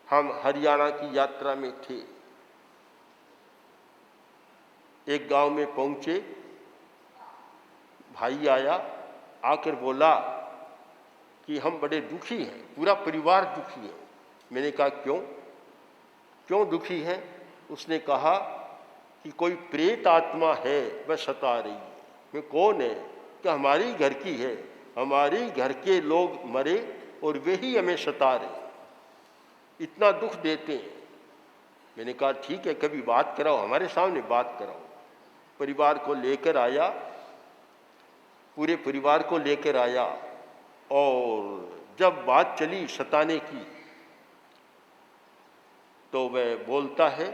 हम हरियाणा की यात्रा में थे। एक गांव में पहुंचे, भाई आया, आकर बोला कि हम बड़े दुखी हैं, पूरा परिवार दुखी है। मैंने कहा क्यों दुखी हैं? उसने कहा कि कोई प्रेत आत्मा है, वह सता रही है। मैं कौन है? कि हमारी घर की है, हमारी घर के लोग मरे और वे ही हमें सता रहे, इतना दुख देते हैं। मैंने कहा ठीक है, कभी बात कराओ, हमारे सामने बात कराओ। परिवार को लेकर आया, पूरे परिवार को लेकर आया, और जब बात चली सताने की तो वह बोलता है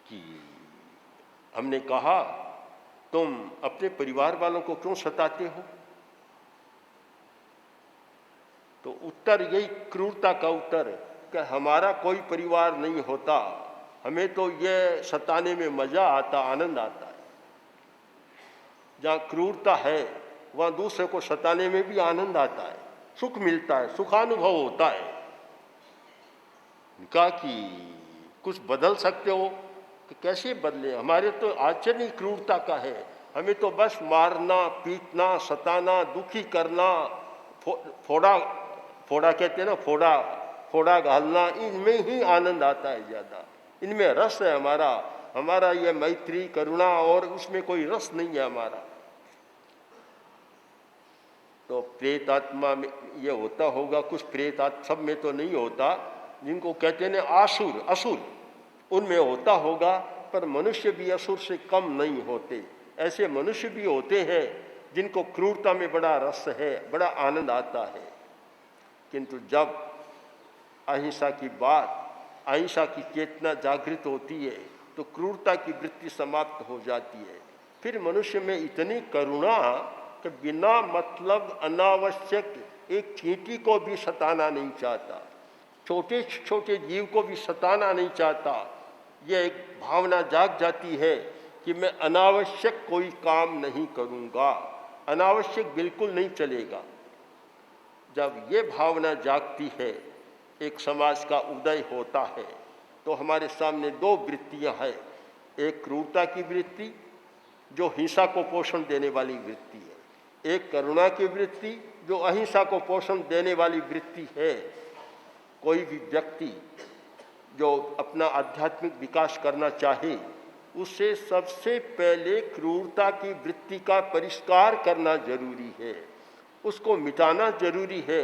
कि हमने कहा तुम अपने परिवार वालों को क्यों सताते हो? तो उत्तर यही, क्रूरता का उत्तर, कि हमारा कोई परिवार नहीं होता, हमें तो यह सताने में मजा आता, आनंद आता है। जहाँ क्रूरता है वहाँ दूसरे को सताने में भी आनंद आता है, सुख मिलता है, सुखानुभव होता है। कहा कि कुछ बदल सकते हो? कि कैसे बदले? हमारे तो आचरण ही क्रूरता का है, हमें तो बस मारना, पीटना, सताना, दुखी करना, फोड़ा कहते हैं ना, फोड़ा घालना, इनमें ही आनंद आता है ज़्यादा, इनमें रस है हमारा ये मैत्री करुणा, और उसमें कोई रस नहीं है हमारा। तो प्रेत आत्मा में ये होता होगा कुछ, प्रेत आत्मा सब में तो नहीं होता, जिनको कहते हैं असुर, उनमें होता होगा, पर मनुष्य भी असुर से कम नहीं होते। ऐसे मनुष्य भी होते हैं जिनको क्रूरता में बड़ा रस है, बड़ा आनंद आता है। किंतु जब अहिंसा की बात, अहिंसा की चेतना जागृत होती है तो क्रूरता की वृत्ति समाप्त हो जाती है। फिर मनुष्य में इतनी करुणा कि बिना मतलब अनावश्यक एक चींटी को भी सताना नहीं चाहता, छोटे छोटे जीव को भी सताना नहीं चाहता। यह एक भावना जाग जाती है कि मैं अनावश्यक कोई काम नहीं करूँगा, अनावश्यक बिल्कुल नहीं चलेगा। जब ये भावना जागती है, एक समाज का उदय होता है, तो हमारे सामने दो वृत्तियां हैं। एक क्रूरता की वृत्ति जो हिंसा को पोषण देने वाली वृत्ति है, एक करुणा की वृत्ति जो अहिंसा को पोषण देने वाली वृत्ति है। कोई भी व्यक्ति जो अपना आध्यात्मिक विकास करना चाहे, उसे सबसे पहले क्रूरता की वृत्ति का परिष्कार करना जरूरी है, उसको मिटाना जरूरी है।